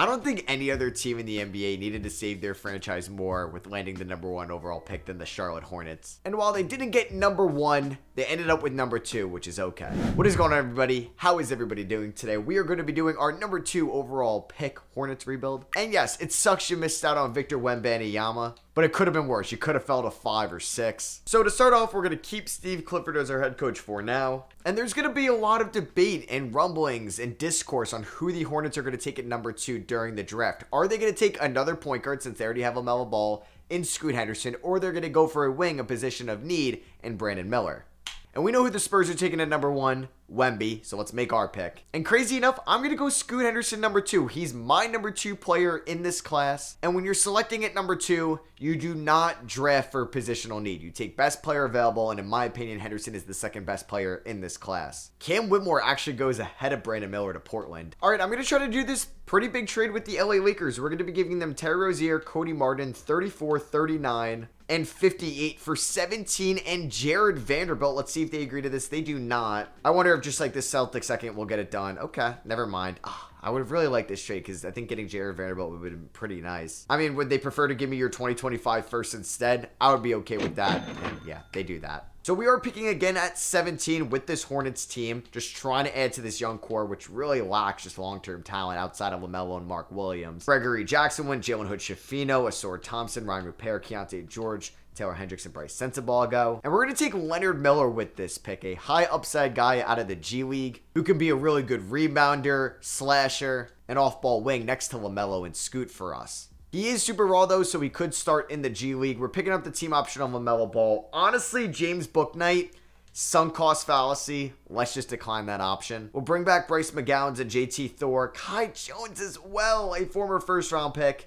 I don't think any other team in the NBA needed to save their franchise more with landing the #1 overall pick than the Charlotte Hornets. And while they didn't get #1, they ended up with #2, which is okay. What is going on, everybody? How is everybody doing today? We are going to be doing our #2 overall pick Hornets rebuild. And yes, it sucks you missed out on Victor Wembanyama, but it could have been worse. You could have fell to 5 or 6. So to start off, we're going to keep Steve Clifford as our head coach for now. And there's going to be a lot of debate and rumblings and discourse on who the Hornets are going to take at #2 during the draft. Are they going to take another point guard since they already have LaMelo Ball in Scoot Henderson, or they're going to go for a wing, a position of need, in Brandon Miller? And we know who the Spurs are taking at #1, Wemby, so let's make our pick. And crazy enough, I'm going to go Scoot Henderson #2. He's my #2 player in this class. And when you're selecting at #2, you do not draft for positional need. You take best player available, and in my opinion, Henderson is the second best player in this class. Cam Whitmore actually goes ahead of Brandon Miller to Portland. All right, I'm going to try to do this pretty big trade with the LA Lakers. We're going to be giving them Terry Rozier, Cody Martin, 34, 39, and 58 for 17, and Jared Vanderbilt. Let's see if they agree to this. They do not. I wonder if just like the Celtics second will get it done. Okay, never mind. I would have really liked this trade because I think getting Jared Vanderbilt would have been pretty nice. I mean, would they prefer to give me your 2025 first instead? I would be okay with that. And yeah, they do that. So we are picking again at 17 with this Hornets team, just trying to add to this young core, which really lacks just long-term talent outside of LaMelo and Mark Williams. Gregory Jackson went, Jalen Hood-Schifino, Asor Thompson, Ryan Rupert, Keontae George, Taylor Hendricks, and Bryce Sensabaugh go. And we're going to take Leonard Miller with this pick, a high upside guy out of the G League who can be a really good rebounder, slasher, and off-ball wing next to LaMelo and Scoot for us. He is super raw, though, so he could start in the G League. We're picking up the team option on LaMelo Ball. Honestly, James Bouknight, sunk cost fallacy. Let's just decline that option. We'll bring back Bryce McGowens and JT Thor. Kai Jones as well, a former first-round pick.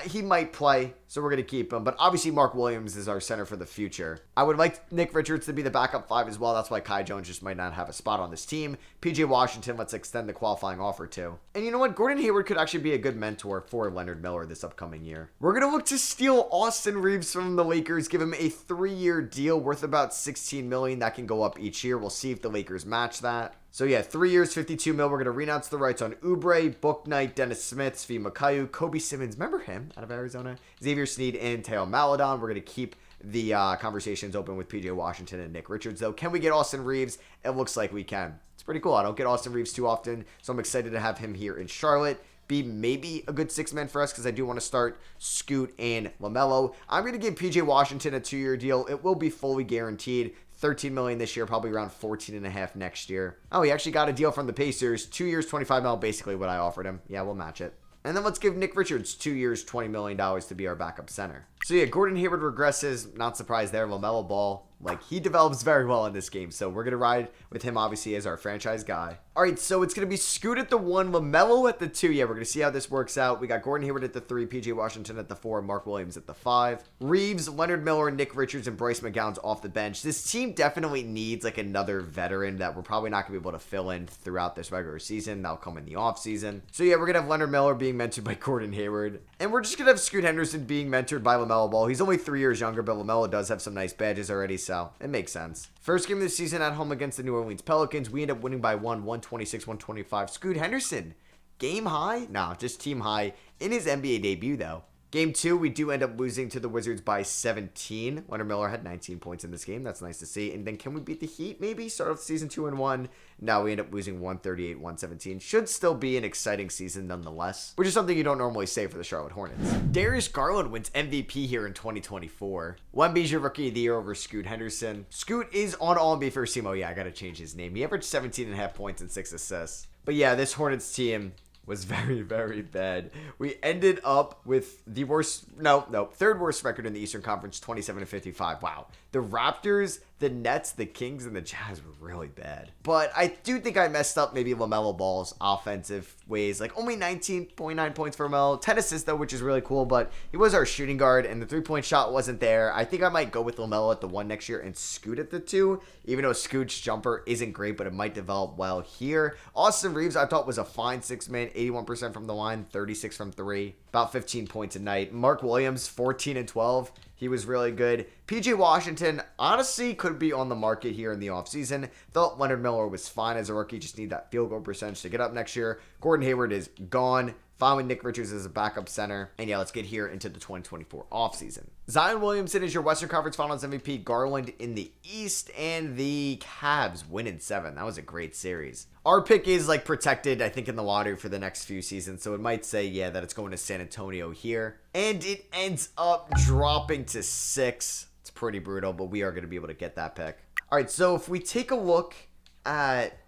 He might play, so we're going to keep him. But obviously, Mark Williams is our center for the future. I would like Nick Richards to be the backup 5 as well. That's why Kai Jones just might not have a spot on this team. PJ Washington, let's extend the qualifying offer to. And you know what? Gordon Hayward could actually be a good mentor for Leonard Miller this upcoming year. We're going to look to steal Austin Reeves from the Lakers, give him a 3-year deal worth about $16 million. That can go up each year. We'll see if the Lakers match that. So yeah, 3 years, $52 million. We're going to renounce the rights on Oubre, Bouknight, Dennis Smith, Svi Makayu, Kobe Simmons, remember him out of Arizona? Xavier Sneed, and Teo Maladon. We're going to keep the conversations open with PJ Washington and Nick Richards, though. Can we get Austin Reeves? It looks like we can. It's pretty cool. I don't get Austin Reeves too often, so I'm excited to have him here in Charlotte. Be maybe a good 6-man for us because I do want to start Scoot and LaMelo. I'm going to give PJ Washington a 2-year deal. It will be fully guaranteed. $13 million this year, probably around $14.5 million next year. Oh, he actually got a deal from the Pacers. 2 years, $25 million, basically what I offered him. Yeah, we'll match it. And then let's give Nick Richards 2 years, $20 million to be our backup center. So yeah, Gordon Hayward regresses. Not surprised there. LaMelo Ball, he develops very well in this game. So we're going to ride with him, obviously, as our franchise guy. All right, so it's going to be Scoot at the 1, LaMelo at the 2. Yeah, we're going to see how this works out. We got Gordon Hayward at the 3, PJ Washington at the 4, Mark Williams at the 5. Reeves, Leonard Miller, Nick Richards, and Bryce McGowens off the bench. This team definitely needs another veteran that we're probably not going to be able to fill in throughout this regular season. That'll come in the offseason. So yeah, we're going to have Leonard Miller being mentored by Gordon Hayward. And we're just going to have Scoot Henderson being mentored by LaMelo Ball. He's only 3 years younger, but LaMelo does have some nice badges already, so it makes sense. First game of the season at home against the New Orleans Pelicans. We end up winning by 126-125. Scoot Henderson, game high? No, just team high in his NBA debut, though. Game 2, we do end up losing to the Wizards by 17. Leonard Miller had 19 points in this game. That's nice to see. And then can we beat the Heat, maybe? Start off season 2-1. No, we end up losing 138-117. Should still be an exciting season nonetheless, which is something you don't normally say for the Charlotte Hornets. Darius Garland wins MVP here in 2024. Wemby's your rookie of the year over Scoot Henderson. Scoot is on All-NBA first team. Oh yeah, I gotta change his name. He averaged 17.5 points and 6 assists. But yeah, this Hornets team was very, very bad. We ended up with the third worst record in the Eastern Conference, 27-55. Wow. The Raptors, the Nets, the Kings, and the Jazz were really bad. But I do think I messed up maybe LaMelo Ball's offensive ways. Only 19.9 points for LaMelo. 10 assists, though, which is really cool. But he was our shooting guard, and the three-point shot wasn't there. I think I might go with LaMelo at the 1 next year and Scoot at the 2. Even though Scoot's jumper isn't great, but it might develop well here. Austin Reeves, I thought, was a fine 6-man. 81% from the line, 36 from 3. About 15 points a night. Mark Williams, 14 and 12. He was really good. PJ Washington, honestly, could be on the market here in the offseason. Thought Leonard Miller was fine as a rookie. Just need that field goal percentage to get up next year. Gordon Hayward is gone. Fine with Nick Richards as a backup center. And yeah, let's get here into the 2024 offseason. Zion Williamson is your Western Conference Finals MVP. Garland in the East, and the Cavs win in 7. That was a great series. Our pick is like protected, I think, in the lottery for the next few seasons. So it might say, yeah, that it's going to San Antonio here. And it ends up dropping to 6. It's pretty brutal, but we are going to be able to get that pick. All right, so if we take a look at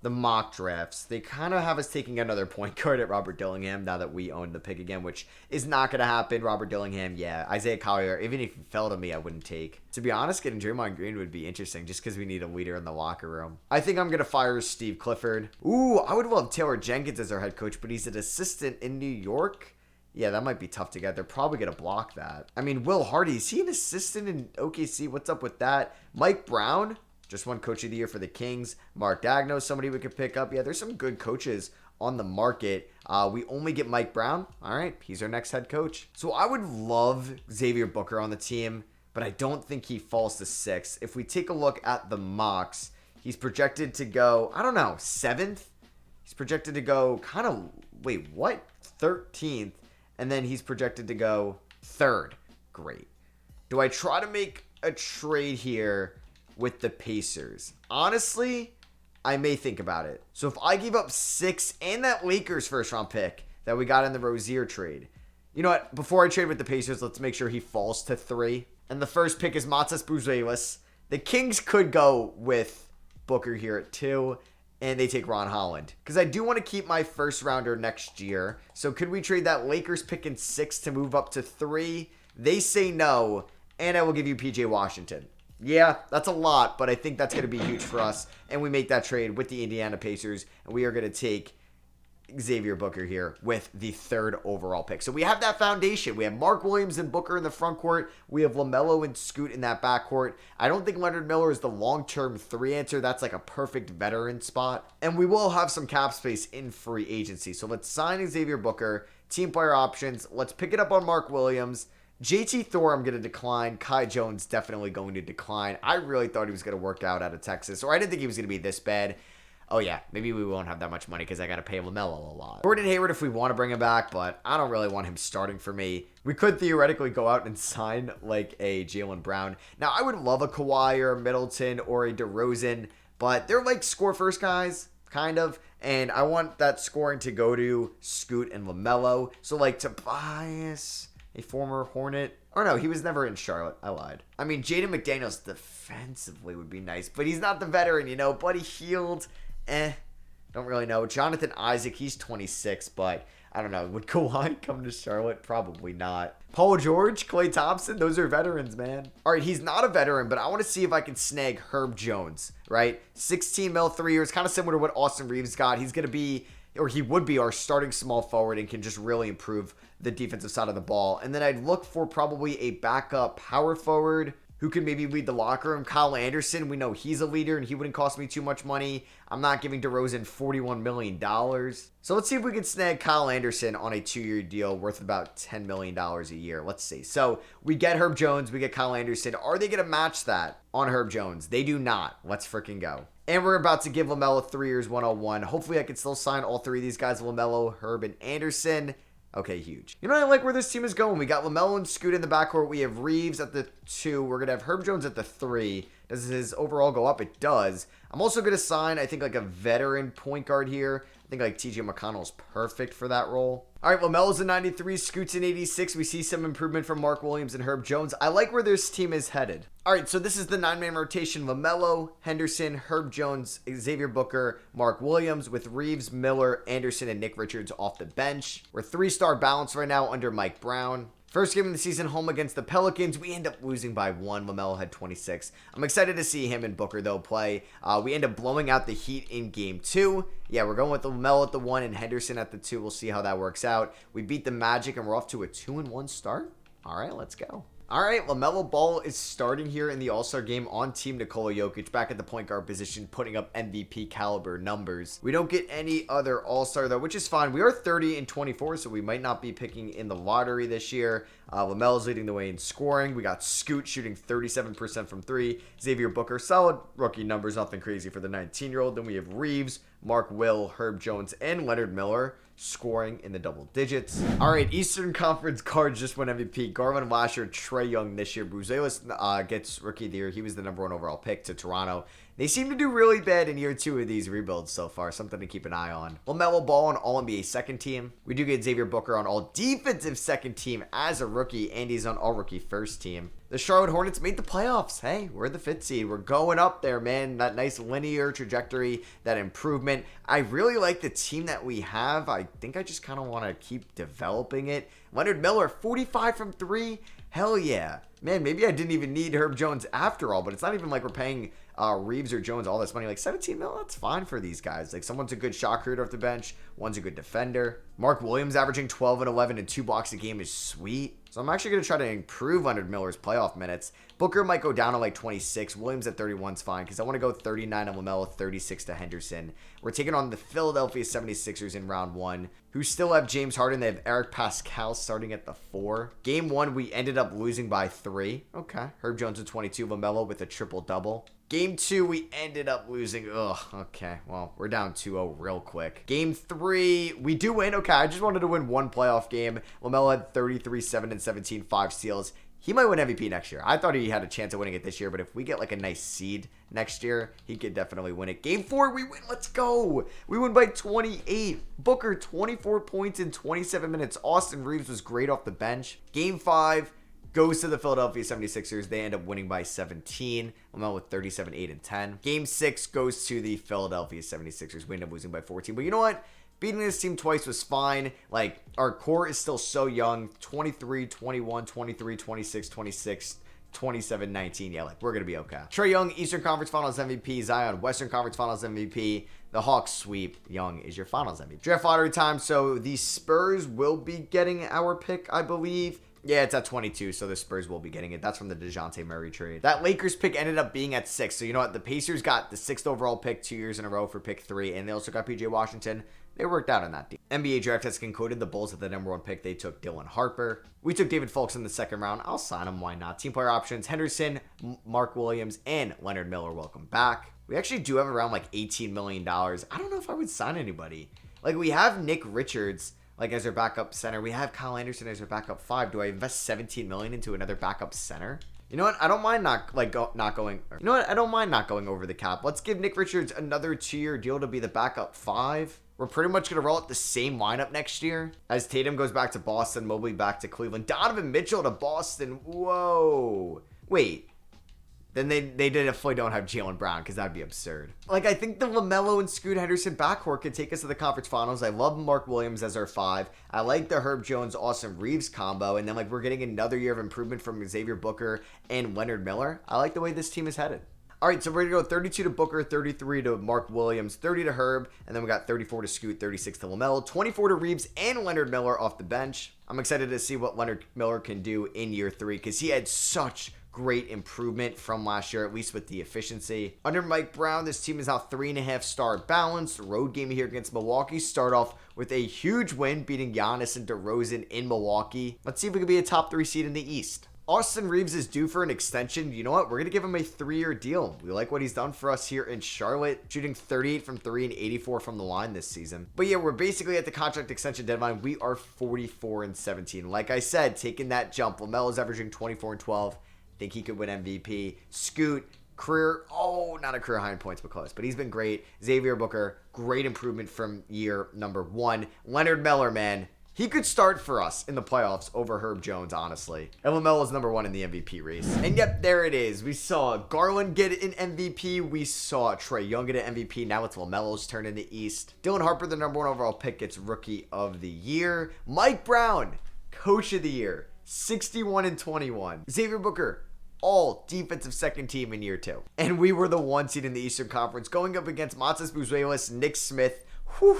the mock drafts, they kind of have us taking another point guard at Robert Dillingham now that we own the pick again, which is not going to happen. Robert Dillingham, yeah. Isaiah Collier, even if he fell to me, I wouldn't take. To be honest, getting Draymond Green would be interesting just because we need a leader in the locker room. I think I'm going to fire Steve Clifford. Ooh, I would love Taylor Jenkins as our head coach, but he's an assistant in New York. Yeah, that might be tough to get. They're probably going to block that. I mean, Will Hardy, is he an assistant in OKC? What's up with that? Mike Brown? Just won Coach of the Year for the Kings. Mark Dagno, somebody we could pick up. Yeah, there's some good coaches on the market. We only get Mike Brown. All right, he's our next head coach. So I would love Xavier Booker on the team, but I don't think he falls to 6. If we take a look at the mocks, he's projected to go, I don't know, 7th? He's projected to go kind of, wait, what? 13th. And then he's projected to go 3rd. Great. Do I try to make a trade here with the Pacers? Honestly, I may think about it. So if I give up 6 and that Lakers first round pick that we got in the Rozier trade, you know what? Before I trade with the Pacers, let's make sure he falls to 3. And the first pick is Matas Buzelis. The Kings could go with Booker here at 2, and they take Ron Holland. Because I do want to keep my first rounder next year. So could we trade that Lakers pick in 6 to move up to 3? They say no, and I will give you PJ Washington. Yeah, that's a lot, but I think that's going to be huge for us. And we make that trade with the Indiana Pacers, and we are going to take Xavier Booker here with the 3rd overall pick. So we have that foundation. We have Mark Williams and Booker in the front court. We have LaMelo and Scoot in that backcourt. I don't think Leonard Miller is the long-term 3 answer. That's like a perfect veteran spot. And we will have some cap space in free agency. So let's sign Xavier Booker. Team player options. Let's pick it up on Mark Williams. JT Thor, I'm going to decline. Kai Jones, definitely going to decline. I really thought he was going to work out of Texas, or I didn't think he was going to be this bad. Oh, yeah, maybe we won't have that much money because I got to pay LaMelo a lot. Gordon Hayward if we want to bring him back, but I don't really want him starting for me. We could theoretically go out and sign like a Jaylen Brown. Now, I would love a Kawhi or a Middleton or a DeRozan, but they're like score-first guys, kind of. And I want that scoring to go to Scoot and LaMelo. So, like, Tobias, a former Hornet. Or no, he was never in Charlotte. I lied. I mean, Jaden McDaniels defensively would be nice, but he's not the veteran, you know. Buddy Hield, don't really know. Jonathan Isaac, he's 26, but I don't know. Would Kawhi come to Charlotte? Probably not. Paul George, Klay Thompson, those are veterans, man. All right, he's not a veteran, but I want to see if I can snag Herb Jones, right? 16 mil, 3 years, kind of similar to what Austin Reeves got. He's going to be, or he would be, our starting small forward and can just really improve the defensive side of the ball. And then I'd look for probably a backup power forward who could maybe lead the locker room. Kyle Anderson, we know he's a leader and he wouldn't cost me too much money. I'm not giving DeRozan $41 million. So let's see if we can snag Kyle Anderson on a 2-year deal worth about $10 million a year. Let's see. So we get Herb Jones, we get Kyle Anderson. Are they going to match that on Herb Jones? They do not. Let's freaking go. And we're about to give LaMelo 3 years, 101. Hopefully I can still sign all 3 of these guys, LaMelo, Herb, and Anderson. Okay, huge. You know, I like where this team is going. We got LaMelo and Scoot in the backcourt. We have Reeves at the 2. We're going to have Herb Jones at the 3. Does his overall go up? It does. I'm also going to sign, I think, like a veteran point guard here. I think like TJ McConnell's perfect for that role. All right, LaMelo's a 93, Scoot's an 86. We see some improvement from Mark Williams and Herb Jones. I like where this team is headed. All right, so this is the 9-man rotation. LaMelo, Henderson, Herb Jones, Xavier Booker, Mark Williams with Reeves, Miller, Anderson, and Nick Richards off the bench. We're 3-star balance right now under Mike Brown. First game of the season, home against the Pelicans. We end up losing by 1. LaMelo had 26. I'm excited to see him and Booker, though, play. We end up blowing out the Heat in game 2. Yeah, we're going with LaMelo at the 1 and Henderson at the 2. We'll see how that works out. We beat the Magic, and we're off to a 2-1 start. All right, let's go. All right, LaMelo Ball is starting here in the All-Star game on Team Nikola Jokic, back at the point guard position, putting up MVP caliber numbers. We don't get any other All-Star, though, which is fine. We are 30-24, so we might not be picking in the lottery this year. LaMelo's leading the way in scoring. We got Scoot shooting 37% from 3. Xavier Booker, solid rookie numbers, nothing crazy for the 19-year-old. Then we have Reeves, Mark Will, Herb Jones, and Leonard Miller. scoring in the double digits. All right, Eastern Conference guards just won MVP. Garland last year, Trae Young this year. Buzelis gets Rookie of the Year. He was the #1 overall pick to Toronto. They seem to do really bad in year 2 of these rebuilds so far. Something to keep an eye on. LaMelo Ball on All-NBA second team. We do get Xavier Booker on All-Defensive second team as a rookie, and he's on All-Rookie first team. The Charlotte Hornets made the playoffs. Hey, we're the 5th seed. We're going up there, man. That nice linear trajectory, that improvement. I really like the team that we have. I think I just kind of want to keep developing it. Leonard Miller, 45 from 3. Hell yeah. Man, maybe I didn't even need Herb Jones after all, but it's not even like we're paying Reeves or Jones all this money. Like 17 mil, that's fine for these guys. Like someone's a good shot creator off the bench. One's a good defender. Mark Williams averaging 12 and 11 and 2 blocks a game is sweet. So I'm actually going to try to improve Leonard Miller's playoff minutes. Booker might go down to like 26. Williams at 31 is fine because I want to go 39 on LaMelo, 36 to Henderson. We're taking on the Philadelphia 76ers in round 1, who still have James Harden. They have Eric Pascal starting at the 4. Game 1, we ended up losing by 3. Okay. Herb Jones with 22, LaMelo with a triple-double. Game 2, we ended up losing. Ugh, okay. Well, we're down 2-0 real quick. Game 3, we do win. Okay, I just wanted to win one playoff game. LaMelo had 33, 7 and 17, 5 steals. He might win MVP next year. I thought he had a chance of winning it this year, but if we get like a nice seed next year, he could definitely win it. Game 4, we win. Let's go. We win by 28. Booker, 24 points in 27 minutes. Austin Reeves was great off the bench. Game 5 goes to the Philadelphia 76ers. They end up winning by 17. LaMelo with 37, 8, and 10. Game 6 goes to the Philadelphia 76ers. We end up losing by 14. But you know what? Beating this team twice was fine. Like, our core is still so young. 23, 21, 23, 26, 26, 27, 19. Yeah, like, we're going to be okay. Trae Young, Eastern Conference Finals MVP. Zion, Western Conference Finals MVP. The Hawks sweep. Young is your Finals MVP. Draft lottery time. So, the Spurs will be getting our pick, I believe. Yeah, it's at 22, so the Spurs will be getting it. That's from the DeJounte Murray trade. That Lakers pick ended up being at 6. So, you know what? The Pacers got the 6th overall pick 2 years in a row for pick 3, and they also got PJ Washington. They worked out on that deal. NBA draft has concluded. The Bulls at the #1 pick. They took Dylan Harper. We took David Fultz in the 2nd round. I'll sign him. Why not? Team player options. Henderson, Mark Williams, and Leonard Miller. Welcome back. We actually do have around like $18 million. I don't know if I would sign anybody. Like, we have Nick Richards like as our backup center. We have Kyle Anderson as our backup 5. Do I invest $17 million into another backup center? You know what? I don't mind not going. You know what? I don't mind not going over the cap. Let's give Nick Richards another 2-year deal to be the backup 5. We're pretty much going to roll out the same lineup next year. As Tatum goes back to Boston, Mobley back to Cleveland. Donovan Mitchell to Boston. Whoa. Wait. Then they definitely don't have Jaylen Brown because that'd be absurd. Like, I think the LaMelo and Scoot Henderson backcourt could take us to the conference finals. I love Mark Williams as our 5. I like the Herb Jones, Austin Reeves combo. And then, like, we're getting another year of improvement from Xavier Booker and Leonard Miller. I like the way this team is headed. All right, so we're going to go 32 to Booker, 33 to Mark Williams, 30 to Herb, and then we got 34 to Scoot, 36 to LaMelo, 24 to Reeves and Leonard Miller off the bench. I'm excited to see what Leonard Miller can do in year 3 because he had such great improvement from last year, at least with the efficiency. Under Mike Brown, this team is now 3.5-star balanced. Road game here against Milwaukee. Start off with a huge win, beating Giannis and DeRozan in Milwaukee. Let's see if we can be a top 3 seed in the East. Austin Reeves is due for an extension. You know what? We're going to give him a 3-year deal. We like what he's done for us here in Charlotte, shooting 38 from 3 and 84 from the line this season. But yeah, we're basically at the contract extension deadline. We are 44 and 17. Like I said, taking that jump. LaMelo's averaging 24 and 12. Think he could win MVP. Scoot, not a career high in points, but close. But he's been great. Xavier Booker, great improvement from year number 1. Leonard Miller, man. He could start for us in the playoffs over Herb Jones, honestly. And LaMelo's number 1 in the MVP race. And yep, there it is. We saw Garland get an MVP. We saw Trae Young get an MVP. Now it's LaMelo's turn in the East. Dylan Harper, the number 1 overall pick, gets Rookie of the Year. Mike Brown, Coach of the Year, 61 and 21. Xavier Booker, all defensive second team in year 2. And we were the 1 seed in the Eastern Conference, going up against Matas Buzelis, Nick Smith. Whew.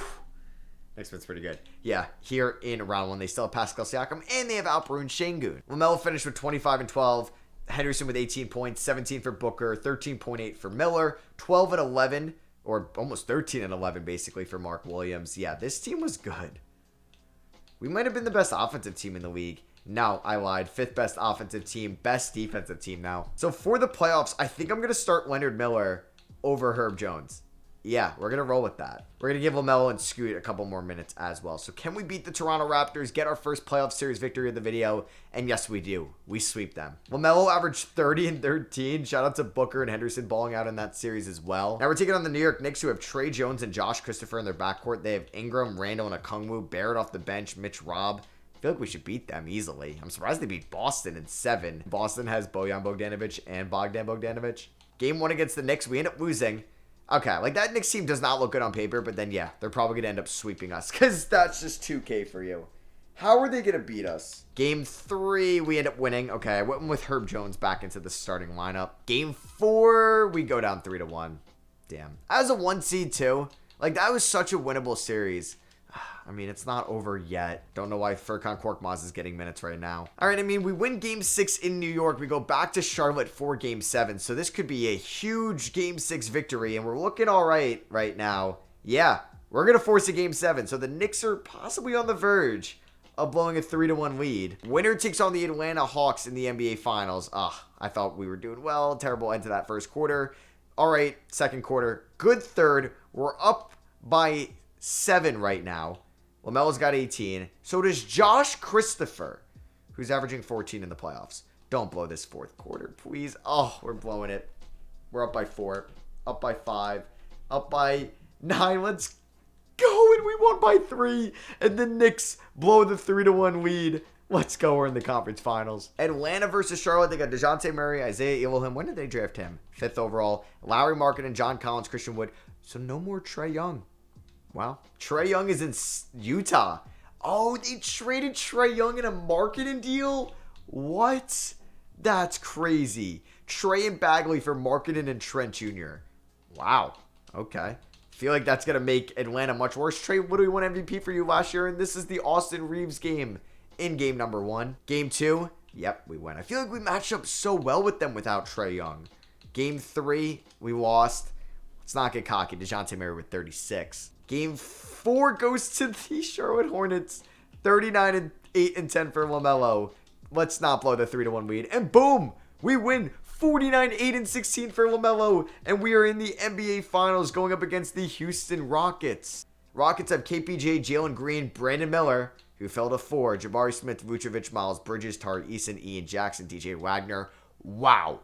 Nick Smith's pretty good. Yeah, here in round 1, they still have Pascal Siakam, and they have Alperen Şengün. LaMelo finished with 25 and 12. Henderson with 18 points, 17 for Booker, 13.8 for Miller, 12 and 11, or almost 13 and 11 basically for Mark Williams. Yeah, this team was good. We might have been the best offensive team in the league. No, I lied. 5th best offensive team, best defensive team now. So for the playoffs, I think I'm going to start Leonard Miller over Herb Jones. Yeah, we're going to roll with that. We're going to give LaMelo and Scoot a couple more minutes as well. So can we beat the Toronto Raptors, get our first playoff series victory of the video? And yes, we do. We sweep them. LaMelo averaged 30 and 13. Shout out to Booker and Henderson balling out in that series as well. Now we're taking on the New York Knicks, who have Trey Jones and Josh Christopher in their backcourt. They have Ingram, Randall, and Okongwu. Barrett off the bench, Mitch Robb. I feel like we should beat them easily. I'm surprised they beat Boston in 7. Boston has Bojan Bogdanovic and Bogdan Bogdanovic. Game 1 against the Knicks, we end up losing. Okay, like that Knicks team does not look good on paper, but then yeah, they're probably going to end up sweeping us because that's just 2K for you. How are they going to beat us? Game 3, we end up winning. Okay, I went with Herb Jones back into the starting lineup. Game 4, we go down 3-1. Damn. As a 1 seed too, like that was such a winnable series. I mean, it's not over yet. Don't know why Furkan Korkmaz is getting minutes right now. All right, I mean, we win Game 6 in New York. We go back to Charlotte for Game 7. So this could be a huge Game 6 victory, and we're looking all right now. Yeah, we're going to force a Game 7. So the Knicks are possibly on the verge of blowing a 3-1 lead. Winner takes on the Atlanta Hawks in the NBA Finals. I thought we were doing well. Terrible end to that first quarter. All right, second quarter. Good third. We're up by 7 right now. LaMelo's got 18. So does Josh Christopher, who's averaging 14 in the playoffs. Don't blow this fourth quarter, please. Oh, we're blowing it. We're up by 4. Up by 5. Up by 9. Let's go. And we won by 3. And the Knicks blow the 3-1 lead. Let's go. We're in the conference finals. Atlanta versus Charlotte. They got DeJounte Murray, Isaiah Elohim. When did they draft him? 5th overall. Lowry Markkanen, John Collins, Christian Wood. So no more Trae Young. Wow. Trae Young is in Utah. Oh, they traded Trae Young in a Markkanen deal? What? That's crazy. Trae and Bagley for Markkanen and Trent Jr. Wow. Okay. Feel like that's going to make Atlanta much worse. Trae literally won MVP for you last year, and this is the Austin Reeves game in game number 1. Game 2, yep, we win. I feel like we matched up so well with them without Trae Young. Game 3, we lost. Let's not get cocky. DeJounte Murray with 36. Game 4 goes to the Charlotte Hornets. 39 and 8 and 10 for LaMelo. Let's not blow the 3-1 lead. And boom, we win 49 8 and 16 for LaMelo. And we are in the NBA Finals going up against the Houston Rockets. Rockets have KPJ, Jalen Green, Brandon Miller, who fell to 4, Jabari Smith, Vucevic, Miles Bridges, Tari Eason, Ian Jackson, DJ Wagner. Wow.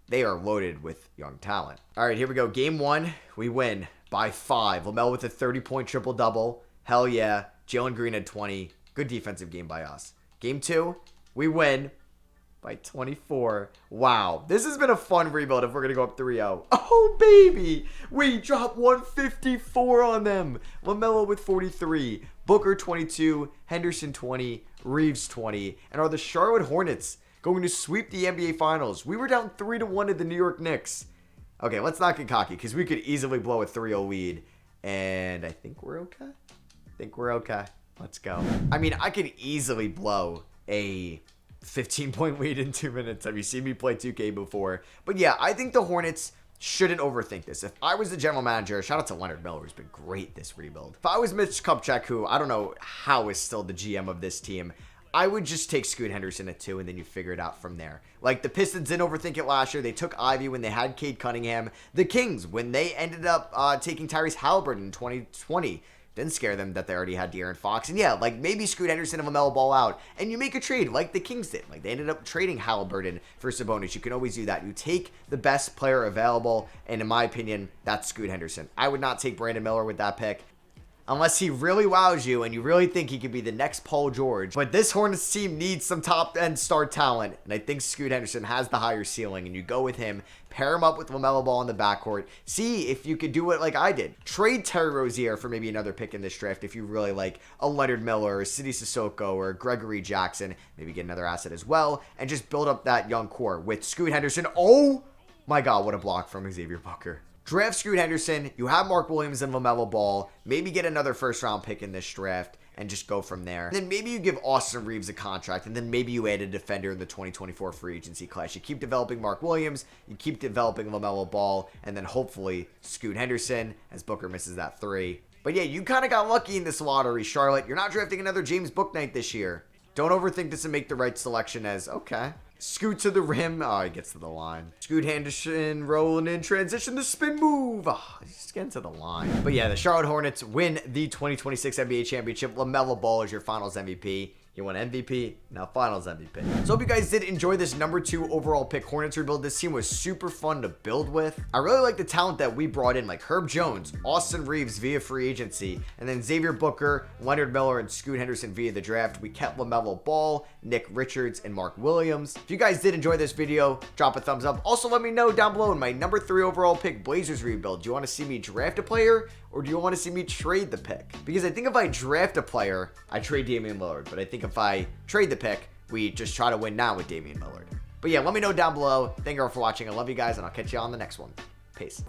They are loaded with young talent. All right, here we go. Game 1, we win by 5. LaMelo with a 30-point triple-double. Hell yeah. Jalen Green had 20. Good defensive game by us. Game 2, we win by 24. Wow. This has been a fun rebuild if we're going to go up 3-0. Oh, baby. We dropped 154 on them. LaMelo with 43. Booker 22. Henderson 20. Reeves 20. And are the Charlotte Hornets going to sweep the NBA Finals? We were down 3-1 to the New York Knicks. Okay, let's not get cocky because we could easily blow a 3-0 lead. And I think we're okay. Let's go. I mean, I could easily blow a 15-point lead in 2 minutes. Have you seen me play 2K before? But yeah, I think the Hornets shouldn't overthink this. If I was the general manager, shout out to Leonard Miller, who's been great this rebuild. If I was Mitch Kupchak, who I don't know how is still the GM of this team, I would just take Scoot Henderson at 2, and then you figure it out from there. Like, the Pistons didn't overthink it last year. They took Ivy when they had Cade Cunningham. The Kings, when they ended up taking Tyrese Halliburton in 2020, didn't scare them that they already had De'Aaron Fox. And yeah, like, maybe Scoot Henderson and LaMelo ball out, and you make a trade like the Kings did. Like, they ended up trading Halliburton for Sabonis. You can always do that. You take the best player available, and in my opinion, that's Scoot Henderson. I would not take Brandon Miller with that pick, unless he really wows you and you really think he could be the next Paul George. But this Hornets team needs some top-end star talent, and I think Scoot Henderson has the higher ceiling, and you go with him, pair him up with LaMelo Ball in the backcourt, see if you could do it like I did. Trade Terry Rozier for maybe another pick in this draft if you really like a Leonard Miller or Sidy Cissoko or Gregory Jackson, maybe get another asset as well, and just build up that young core with Scoot Henderson. Oh my God, what a block from Xavier Booker. Draft Scoot Henderson, you have Mark Williams and LaMelo Ball, maybe get another first-round pick in this draft, and just go from there. And then maybe you give Austin Reeves a contract, and then maybe you add a defender in the 2024 free agency class. You keep developing Mark Williams, you keep developing LaMelo Ball, and then hopefully Scoot Henderson as Booker misses that 3. But yeah, you kind of got lucky in this lottery, Charlotte. You're not drafting another James Bouknight this year. Don't overthink this and make the right selection as, okay, Scoot to the rim. Oh, he gets to the line. Scoot Henderson rolling in transition. The spin move. Oh, he's getting to the line. But yeah, the Charlotte Hornets win the 2026 NBA championship. LaMelo Ball is your finals MVP. He won MVP, now finals MVP. So hope you guys did enjoy this number 2 overall pick Hornets rebuild. This team was super fun to build with. I really like the talent that we brought in, like Herb Jones, Austin Reeves via free agency, and then Xavier Booker, Leonard Miller, and Scoot Henderson via the draft. We kept LaMelo Ball, Nick Richards, and Mark Williams. If you guys did enjoy this video, drop a thumbs up. Also, let me know down below in my number 3 overall pick Blazers rebuild. Do you want to see me draft a player, or do you want to see me trade the pick? Because I think if I draft a player, I trade Damian Lillard. But I think if I trade the pick, we just try to win now with Damian Lillard. But yeah, let me know down below. Thank you all for watching. I love you guys, and I'll catch you on the next one. Peace.